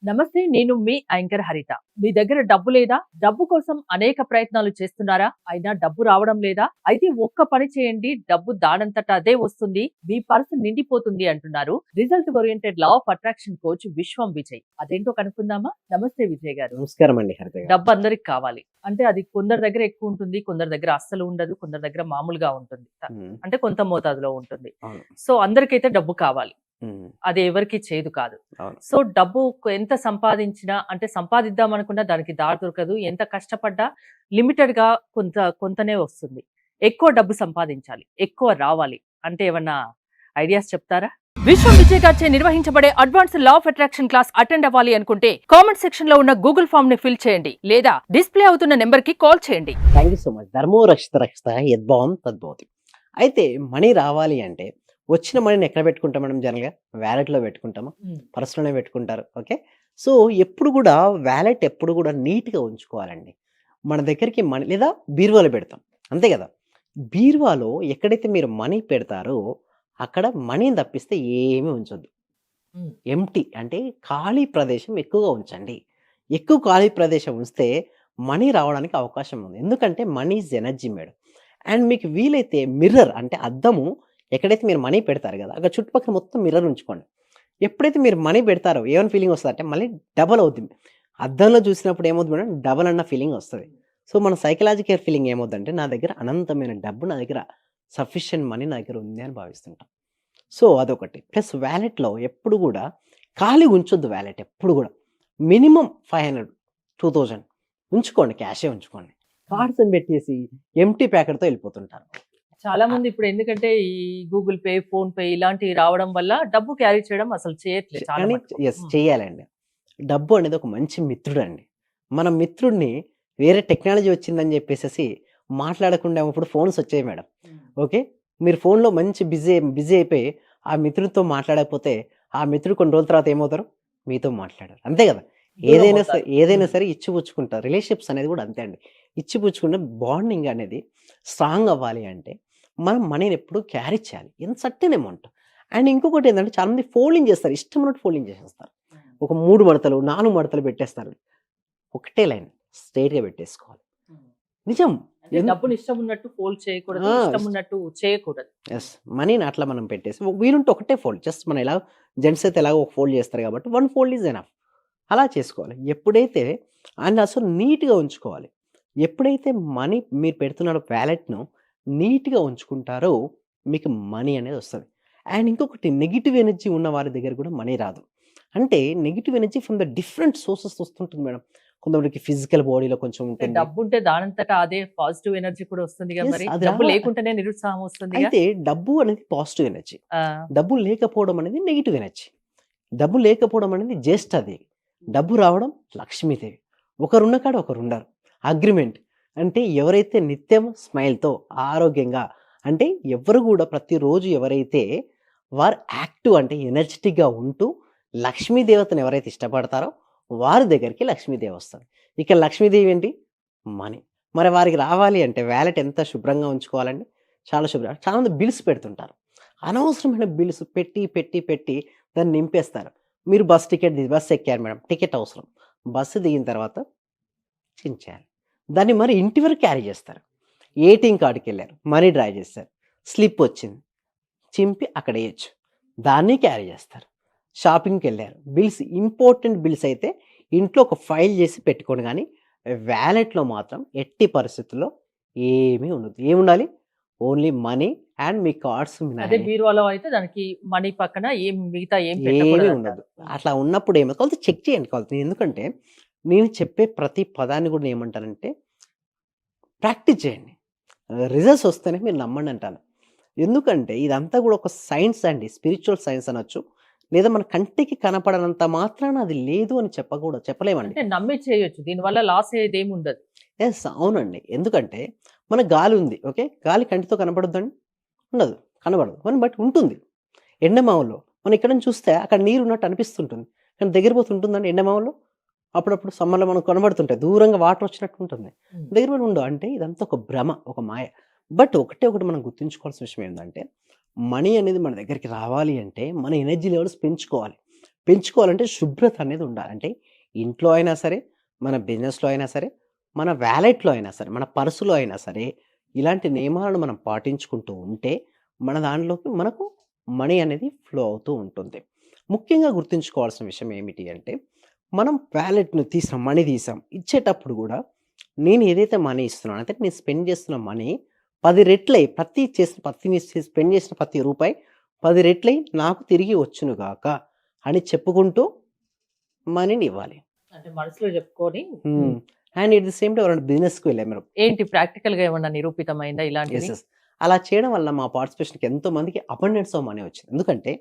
నమస్తే, నేను మీ యాంకర్ హరిత. మీ దగ్గర డబ్బు లేదా? డబ్బు కోసం అనేక ప్రయత్నాలు చేస్తున్నారా? అయినా డబ్బు రావడం లేదా? అయితే ఒక్క పని చేయండి, డబ్బు దానంతట అదే వస్తుంది. మీ పర్సు నిండిపోతుంది అంటున్నారు result oriented law of attraction coach విశ్వం విజయ్. అదేంటో కనుక్కుందామా? నమస్తే విజయ్ గారు. నమస్కారం అండి హరిత గారు. డబ్బు అందరికి కావాలి. అంటే అది కొందరి దగ్గర ఎక్కువ ఉంటుంది, కొందరి దగ్గర అస్సలు ఉండదు, కొందరి దగ్గర మామూలుగా ఉంటుంది. అంటే కొంత మోతాదులో ఉంటుంది. అవును. సో అందరికైతే డబ్బు కావాలి. ఉమ్, అది ఎవరికి చేదు కాదు. అవును. సో డబ్బు ఎంత సంపాదించినా, అంటే సంపాదిద్దాం అనుకున్నా దానికి దారి దొరకదు. ఎంత కష్టపడ్డా లిమిటెడ్ గా కొంతనే వస్తుంది. ఎక్కువ డబ్బు సంపాదించాలి, ఎక్కువ రావాలి అంటే ఏమన్నా ఐడియాస్ చెప్తారా? విశ్వం విజయ్ గారిచే నిర్వహించబడే advance law of attraction class attend అవ్వాలి అనుకుంటే కామెంట్ సెక్షన్ లో ఉన్న గూగుల్ ఫామ్ ని ఫిల్ చేయండి, లేదా డిస్ప్లే అవుతున్న నెంబర్ కి కాల్ చేయండి. Thank you so much. ధర్మో రక్షిత రక్షిత యద్భావం తద్భవతి. అయితే మనీ రావాలి అంటే వచ్చిన మనీని ఎక్కడ పెట్టుకుంటాం మేడం? జనరల్గా వ్యాలెట్లో పెట్టుకుంటామా? పర్సులోనే పెట్టుకుంటారు. ఓకే. సో ఎప్పుడు కూడా వ్యాలెట్ ఎప్పుడు కూడా నీట్గా ఉంచుకోవాలండి. మన దగ్గరికి మనీ లేదా బీరువాలో పెడతాం, అంతే కదా. బీరువాలో ఎక్కడైతే మీరు మనీ పెడతారో అక్కడ మనీని తప్పిస్తే ఏమీ ఉంచొద్దు. ఎంటీ అంటే ఖాళీ ప్రదేశం ఎక్కువగా ఉంచండి. ఎక్కువ ఖాళీ ప్రదేశం ఉంచితే మనీ రావడానికి అవకాశం ఉంది. ఎందుకంటే money is energy madam. And మీకు వీలైతే మిర్రర్ అంటే అద్దము ఎక్కడైతే మీరు మనీ పెడతారు కదా, అక్కడ చుట్టుపక్కల మొత్తం మిర్రర్ ఉంచుకోండి. ఎప్పుడైతే మీరు మనీ పెడతారో ఏమైనా ఫీలింగ్ వస్తుంది అంటే మళ్ళీ డబల్ అవుతుంది. అద్దంలో చూసినప్పుడు ఏమవుతుంది మేడం? డబల్ అన్న ఫీలింగ్ వస్తుంది. సో మన సైకలాజికల్ ఫీలింగ్ ఏమవుతుందంటే నా దగ్గర అనంతమైన డబ్బు, నా దగ్గర సఫిషియెంట్ మనీ నా దగ్గర ఉంది అని భావిస్తుంటాం. సో అదొకటి. ప్లస్ వ్యాలెట్లో ఎప్పుడు కూడా ఖాళీ ఉంచొద్దు. వ్యాలెట్ ఎప్పుడు కూడా మినిమం 500, 2000 ఉంచుకోండి, క్యాషే ఉంచుకోండి. కార్డ్స్ పెట్టేసి ఎంటీ ప్యాకెట్తో వెళ్ళిపోతుంటారు. చాలా మంది ఇప్పుడు ఎందుకంటే ఈ గూగుల్ పే, ఫోన్ పే ఇలాంటివి రావడం వల్ల డబ్బు క్యారీ చేయడం అసలు చేయట్లేదు చాలా కానీ మటుకు. ఎస్ చేయాలండి. డబ్బు అనేది ఒక మంచి మిత్రుడు అండి. మన మిత్రుడిని వేరే టెక్నాలజీ వచ్చిందని చెప్పేసి మాట్లాడకుండా ఇప్పుడు ఫోన్స్ వచ్చాయి మేడం. ఓకే. మీరు ఫోన్లో మంచి బిజీ బిజీ అయిపోయి ఆ మిత్రుడితో మాట్లాడకపోతే ఆ మిత్రుడు కొన్ని రోజుల తర్వాత ఏమవుతారు? మీతో మాట్లాడారు, అంతే కదా. ఏదైనా సరే ఇచ్చిపుచ్చుకుంటారు. రిలేషన్షిప్స్ అనేది కూడా అంతే అండి. ఇచ్చిపుచ్చుకుంటే బాండింగ్ అనేది స్ట్రాంగ్ అవ్వాలి అంటే మనం మనీని ఎప్పుడు క్యారీ చేయాలి ఇన్ సర్టెన్ అమౌంట్. అండ్ ఇంకొకటి ఏంటంటే చాలామంది ఫోల్డింగ్ చేస్తారు, ఇష్టం ఉన్నట్టు ఫోల్డింగ్ చేసేస్తారు. ఒక 3 మడతలు 4 మడతలు పెట్టేస్తారు. ఒకటే లైన్ స్ట్రైట్గా పెట్టేసుకోవాలి. నిజం. డబ్బుని ఇష్టం ఉన్నట్టు ఫోల్డ్ చేయకూడదు, ఇష్టం ఉన్నట్టు చేయకూడదు. ఎస్, మనీని అట్లా మనం పెట్టేసి వీలుంటే ఒకటే ఫోల్డ్, జస్ట్ మనం ఎలా జెంట్స్ అయితే ఎలాగో ఒక ఫోల్డ్ చేస్తారు కాబట్టి 1 ఫోల్డ్ ఈజ్ ఎనఫ్. అలా చేసుకోవాలి. ఎప్పుడైతే అండ్ అసలు నీట్గా ఉంచుకోవాలి. ఎప్పుడైతే మనీ మీరు పెడుతున్న వ్యాలెట్ను నీట్గా ఉంచుకుంటారో మీకు మనీ అనేది వస్తుంది. అండ్ ఇంకొకటి, నెగిటివ్ ఎనర్జీ ఉన్న వారి దగ్గర కూడా మనీ రాదు. అంటే negative energy from the different sources వస్తుంటుంది మేడం. కొంతమందికి ఫిజికల్ బాడీలో కొంచెం ఉంటుంది. డబ్బు ఉంటే దానంతటా అదే పాజిటివ్ ఎనర్జీ కూడా వస్తుంది కదా. మరి అది డబ్బు లేకుంటేనే నిరుత్సాహం వస్తుంది. అయితే డబ్బు అనేది పాజిటివ్ ఎనర్జీ, డబ్బు లేకపోవడం అనేది నెగిటివ్ ఎనర్జీ. డబ్బు లేకపోవడం అనేది జస్ట్ అది, డబ్బు రావడం లక్ష్మీదేవి. ఒకరున్న కాడ ఒకరు ఉండరు. అగ్రిమెంట్ అంటే ఎవరైతే నిత్యం స్మైల్తో ఆరోగ్యంగా, అంటే ఎవరు కూడా ప్రతిరోజు ఎవరైతే వారు యాక్టివ్ అంటే ఎనర్జెటిక్గా ఉంటూ లక్ష్మీదేవతను ఎవరైతే ఇష్టపడతారో వారి దగ్గరికి లక్ష్మీదేవి వస్తుంది. ఇక లక్ష్మీదేవి ఏంటి? మనీ. మరి వారికి రావాలి అంటే వ్యాలెట్ ఎంత శుభ్రంగా ఉంచుకోవాలండి? చాలా శుభ్రంగా. చాలామంది బిల్స్ పెడుతుంటారు, అనవసరమైన బిల్స్ పెట్టి పెట్టి పెట్టి దాన్ని నింపేస్తారు. మీరు బస్ ఎక్కారు మేడం, టికెట్ అవసరం. బస్సు దిగిన తర్వాత చించేయాలి. దాన్ని మరి ఇంటి వరకు క్యారీ చేస్తారు. ఏటీఎం కార్డుకి వెళ్ళారు, మనీ డ్రా చేస్తారు, స్లిప్ వచ్చింది, చింపి అక్కడ వేయచ్చు, దాన్ని క్యారీ చేస్తారు. షాపింగ్కి వెళ్ళారు, బిల్స్, ఇంపార్టెంట్ బిల్స్ అయితే ఇంట్లో ఒక ఫైల్ చేసి పెట్టుకోండి. కానీ వ్యాలెట్లో మాత్రం ఎట్టి పరిస్థితుల్లో ఏమీ ఉండదు. ఏముండాలి? Only money and me cards. అదే బీరువాలో అయితే దానికి మనీ పక్కన మిగతా ఏమీ ఉండదు. అట్లా ఉన్నప్పుడు ఏమో కావాలి చెక్ చేయండి కావాలి. ఎందుకంటే నేను చెప్పే ప్రతి పదాన్ని కూడా ఏమంటానంటే ప్రాక్టీస్ చేయండి, రిజల్ట్స్ వస్తేనే మీరు నమ్మండి అంటాను. ఎందుకంటే ఇదంతా కూడా ఒక సైన్స్ అండి, స్పిరిచువల్ సైన్స్ అనొచ్చు. లేదా మన కంటికి కనపడనంత మాత్రాన అది లేదు అని చెప్పలేమండి. నమ్మి చేయొచ్చు, దీనివల్ల లాస్ అయ్యేది ఏమి ఉండదు. ఎస్, అవునండి. ఎందుకంటే మన గాలి ఉంది, ఓకే. గాలి కంటితో కనపడద్దండి? ఉండదు, కనబడదు. మనం బట్ ఉంటుంది. ఎండమావులో మనం ఇక్కడ నుంచి చూస్తే అక్కడ నీరు ఉన్నట్టు అనిపిస్తుంటుంది, కానీ దగ్గర పోతే ఉంటుందండి ఎండమావులో? అప్పుడప్పుడు సమ్మర్లో మనకు కనబడుతుంటాయి, దూరంగా వాటర్ వచ్చినట్టు ఉంటుంది, దగ్గర పోయి ఉండవు. అంటే ఇదంతా ఒక భ్రమ, ఒక మాయ. బట్ ఒకటి మనం గుర్తుంచుకోవాల్సిన విషయం ఏంటంటే మనీ అనేది మన దగ్గరికి రావాలి అంటే మన ఎనర్జీ లెవెల్స్ పెంచుకోవాలి. పెంచుకోవాలంటే శుభ్రత అనేది ఉండాలి. అంటే ఇంట్లో అయినా సరే, మన బిజినెస్‌లో అయినా సరే, మన వాలెట్‌లో అయినా సరే, మన పర్సులో అయినా సరే, ఇలాంటి నియమాలను మనం పాటించుకుంటూ ఉంటే, మన దాంట్లోకి మనకు మనీ అనేది ఫ్లో అవుతూ ఉంటుంది. ముఖ్యంగా గుర్తుంచుకోవాల్సిన విషయం ఏమిటి అంటే, మనం వాలెట్‌ను తీసాం, మనీ తీసాం. ఇచ్చేటప్పుడు గూడా నేను ఏదైతే మనీ ఇస్తున్నానో, అంటే నేను స్పెండ్ చేస్తున్న మనీ 10 రెట్లై స్పెండ్ చేసిన ప్రతి రూపాయి 10 రెట్లై నాకు తిరిగి వచ్చును గాక అని చెప్పుకుంటూ మనీని ఇవ్వాలి. అంటే మనసులో చెప్పుకొని హ్మ్. And at the same time ఎవరైనా బిజినెస్‌కి వెళ్ళాం మీరు. ఏంటి ప్రాక్టికల్ గా ఏమన్నా నిరూపితమైందా ఇలాంటిది? యెస్. అలా చేయడం వల్ల మా పార్టిసిపేషన్‌కి ఎంతో మందికి అబండెన్స్ ఆఫ్ మనీ వచ్చింది. ఎందుకంటే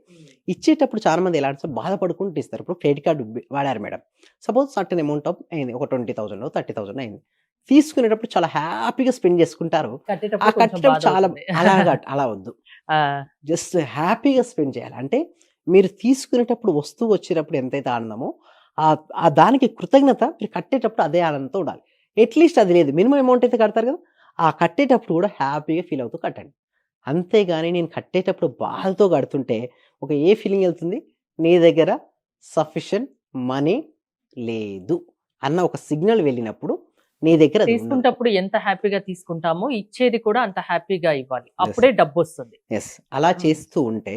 ఇచ్చేటప్పుడు చాలా మంది ఎలా అంటే బాధపడుకుంటూ ఇస్తారు. ఇప్పుడు క్రెడిట్ కార్డ్ వాడారు madam. Suppose certain amount of అయింది. ఒక 20,000 30,000 అయింది. తీసుకునేటప్పుడు చాలా హ్యాపీగా స్పెండ్ చేసుకుంటారు. ఆ కట్టేటప్పుడు కొంచెం కట్టేటప్పుడు చాలా బాధవుతుంది. అలా వద్దు. ఆ! జస్ట్ హ్యాపీగా స్పెండ్ చేయాలి. అంటే మీరు తీసుకునేటప్పుడు వస్తువు వచ్చేటప్పుడు ఎంతైతే ఆనందమో ఆ దానికి కృతజ్ఞత మీరు కట్టేటప్పుడు అదే ఆనందంతో ఉండాలి. అట్‌లీస్ట్ అది లేదు. మినిమమ్ అమౌంట్ అయితే కడతారు కదా! ఆ కట్టేటప్పుడు కూడా హ్యాపీగా ఫీల్ అవుతూ కట్టండి. అంతేగాని నేను కట్టేటప్పుడు బాధతో కడుతుంటే ఏ ఫీలింగ్ ఎళ్తుంది? నీ దగ్గర సఫిషియెంట్ మనీ లేదు అన్న ఒక సిగ్నల్ వెళ్ళినప్పుడు నీ దగ్గర అది ఉండదు. తీసుకునేటప్పుడు ఎంత హ్యాపీగా తీసుకుంటామో ఇచ్చేది కూడా అంత హ్యాపీగా ఇవ్వాలి. యెస్. అప్పుడే డబ్బొస్తుంది. యెస్. అలా హ్మ్. చేస్తూ ఉంటే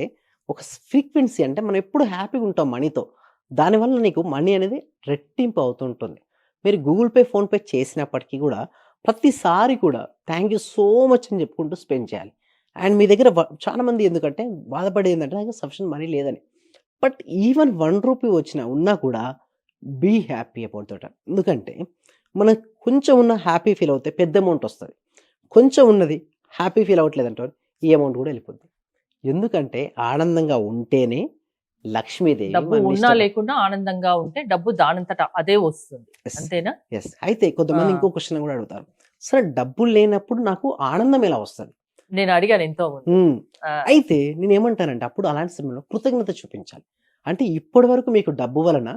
ఒక ఫ్రీక్వెన్సీ అంటే మనం ఎప్పుడు హ్యాపీగా ఉంటాం మనీతో. దానివల్ల నీకు మనీ అనేది రెట్టింపు అవుతూ ఉంటుంది. మీరు గూగుల్ పే, ఫోన్‌పే చేసినప్పటికీ గూడా ప్రతిసారి కూడా థాంక్ యూ సో మచ్ అని చెప్పుకుంటూ స్పెండ్ చేయాలి. అండ్ మీ దగ్గర చాలామంది ఎందుకంటే బాధపడేదేంటంటే నాకు సఫిషియెంట్ మనీ లేదని. బట్ ఈవెన్ రూ. 1 ఉన్నా కూడా బీ హ్యాపీ అబౌట్ దట్. ఎందుకంటే మనం కొంచెం ఉన్న హ్యాపీ ఫీల్ అవుతే పెద్ద అమౌంట్ వస్తది. కొంచెం ఉన్నది హ్యాపీ ఫీల్ అవ్వట్లేదంటే ఈ అమౌంట్ కూడా వెళ్ళిపోద్ది. ఎందుకంటే ఆనందంగా ఉంటేనే లక్ష్మీదేవి డబ్బు మనల్ని ఉన్నా ఇష్టపడుతుంది. లేకున్నా ఆనందంగా ఉంటే డబ్బు దానంతట అదే వస్తుంది. యెస్. అంతేనా? యెస్. అయితే కొంతమంది ఆ! ఇంకో క్వెషన్ కూడా అడుగుతారు. సరే డబ్బులు లేనప్పుడు నాకు ఆనందం ఎలా వస్తది? నేను అడిగాను ఎంతో ముందు. హ్మ్. ఆ! అయితే నేనేమంటానంటే అప్పుడు అలాంటి సమయంలో కృతజ్ఞత చూపించాలి. అంటే ఇప్పటివరకు మీకు డబ్బు వలన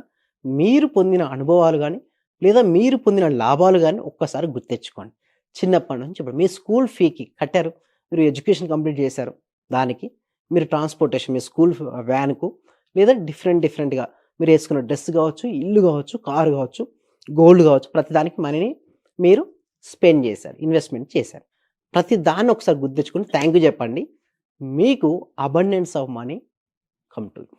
మీరు పొందిన అనుభవాలు గాని, లేదా మీరు పొందిన లాభాలు గాని ఒక్కసారి గుర్తెచ్చుకోండి. చిన్నప్పటి నుంచి ఇప్పుడు మీ స్కూల్ ఫీకి కట్టారు. మీరు ఎడ్యుకేషన్ కంప్లీట్ చేశారు. దానికి మీరు ట్రాన్స్‌పోర్టేషన్ మీ స్కూల్ వ్యాన్‌కు లేదా డిఫరెంట్‌గా మీరేసుకున్న డ్రెస్ గావచ్చు, ఇల్లు గావచ్చు, కారు గావచ్చు, గోల్డ్ గావచ్చు ప్రతిదానికి మనీని మీరు స్పెండ్ చేశారు. ఇన్వెస్ట్‌మెంట్ చేశారు. ప్రతి దాన్ని ఒకసారి గుర్తించుకొని థాంక్ యూ చెప్పండి. మీకు abundance of money come to you.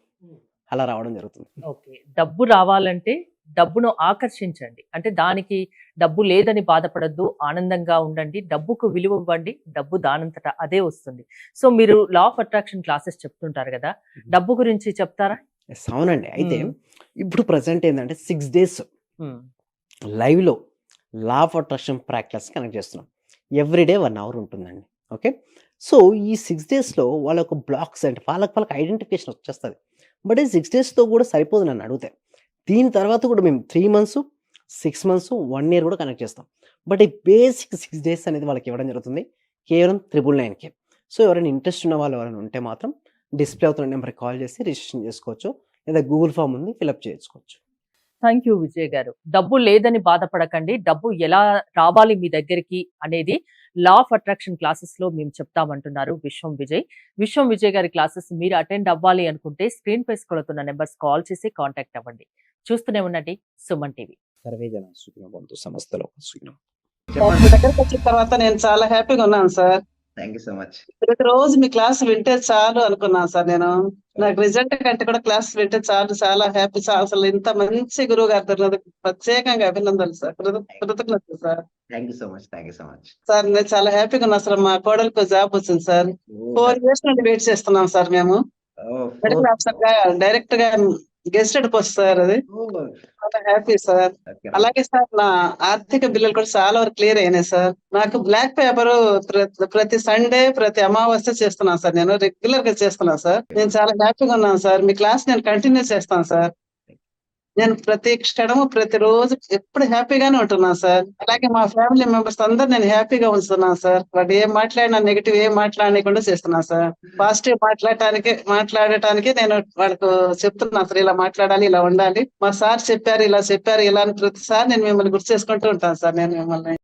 అలా రావడం జరుగుతుంది. ఓకే. డబ్బు రావాలంటే డబ్బును ఆకర్షించండి. అంటే దానికి డబ్బు లేదని బాధపడొద్దు. ఆనందంగా ఉండండి. డబ్బుకు విలువ ఇవ్వండి. డబ్బు దానంతట అదే వస్తుంది. సో, మీరు లా ఆఫ్ అట్రాక్షన్ క్లాసెస్ చెప్తుంటారు గదా! డబ్బు గురించి చెప్తారా? యెస్. అవునండి. అయితే హ్మ్. ఇప్పుడు ప్రెజెంట్ ఏందంటే 6 డేస్ హ్మ్. లైవ్‌లో law of attraction practice connect చేస్తున్నాం. ఎవ్రీడే 1 అవర్ ఉంటుందండి. ఓకే. సో, ఈ 6 డేస్‌లో వాళ్ళొక బ్లాక్స్ అంటే వాళ్ళకి ఐడెంటిఫికేషన్ వచ్చేస్తది. బట్ ఈ 6 డేస్‌తో కూడా సరిపోదు నన్నడిగితే. దీని తర్వాత కూడా మేము 3 మంత్స్, 6 మంత్స్, 1 ఇయర్ కూడా కనెక్ట్ చేస్తాం. బట్ ఈ బేసిక్ 6 డేస్ అనేది వాళ్ళకి ఇవ్వడం జరుగుతుంది. కేవలం 999కే. సో, ఎవరైనా ఇంట్రెస్ట్ ఉన్న వాళ్ళు ఎవరైనా ఉంటే మాత్రం డిస్‌ప్లే అవుతున్న నెంబర్‌కి కాల్ చేసి రిజిస్ట్రేషన్ చేసుకోవచ్చు. లేదా గూగుల్ ఫార్మ్ ఉంది ఫిలప్ చేసుకోవచ్చు. థాంక్ యూ విజయ్ గారు. డబ్బు లేదని బాధపడకండి. డబ్బు ఎలా రావాలి మీ దగ్గరికి అనేది లా ఆఫ్ అట్రాక్షన్ క్లాసెస్‌లో మేము చెప్తామంటున్నారు విశ్వం విజయ్. విశ్వం విజయ్ గారి క్లాసెస్ మీరు అటెండ్ అవ్వాలి అనుకుంటే స్క్రీన్ పై స్క్రోల్ అవుతున్న నంబర్స్ కాల్ చేసి కాంటాక్ట్ అవ్వండి. చూస్తూనే ఉండండి సుమన్ టీవీ. సర్వే జన సుఖినో భవంతు సమస్తలో సుఖినో. మీ చెప్పండి. దగ్గరకు వచ్చిన తర్వాత నేను చాలా హ్యాపీగా ఉన్నాను sir. Thank you so much. ప్రతిరోజు మీ క్లాస్ వింటే చాలు అనుకున్నాను సార్ నేను. నాకు రిజల్ట్ కంటే కూడా క్లాస్ వింటే చాలు చాలా హ్యాపీ సార్. అసలు ఇంత మంచి గురువు గారు దొరికినందుకు ప్రత్యేకంగా అభినందనలు సార్. కృతజ్ఞతలు sir. Thank you so much. Thank you so much. Sir నేను చాలా హ్యాపీగా ఉన్నా సార్. మా కోడలికి జాబ్ వచ్చింది సార్. 4 ఇయర్స్ నుండి వెయిట్ చేస్తున్నాం సార్ మేము. మెడికల్ ఆఫీసర్ గా డైరెక్ట్ గా గెస్టెడ్ పోస్ట్ సార్ అది. చాలా హ్యాపీ సార్. అలాగే సార్ నా ఆర్థిక బిల్లులు కూడా చాలా వరకు క్లియర్ అయినాయి సార్. నాకు బ్లాక్ పేపర్ ప్రతి సండే ప్రతి అమావాస్య చేస్తున్నాను సార్. నేను రెగ్యులర్ గా చేస్తున్నాను సార్. నేను చాలా హ్యాపీగా ఉన్నాను సార్. మీ క్లాస్ నేను కంటిన్యూ చేస్తాను సార్. నేను ప్రతి క్షణము ప్రతిరోజు ఎప్పుడు హ్యాపీగానే ఉంటున్నాను సార్. అలాగే మా ఫ్యామిలీ మెంబర్స్ అందరు నేను హ్యాపీగా ఉంచుతున్నాను సార్. వాడు ఏం మాట్లాడినా నెగిటివ్ ఏం మాట్లాడకుండా చేస్తున్నాను సార్. పాజిటివ్ మాట్లాడటానికి నేను వాళ్ళకు చెప్తున్నాను సార్. ఇలా మాట్లాడాలి, ఇలా ఉండాలి. మా సార్ చెప్పారు, ఇలా చెప్పారు, ఇలా అని ప్రతిసారి నేను మిమ్మల్ని గుర్తు చేసుకుంటూ ఉంటాను సార్. నేను మిమ్మల్ని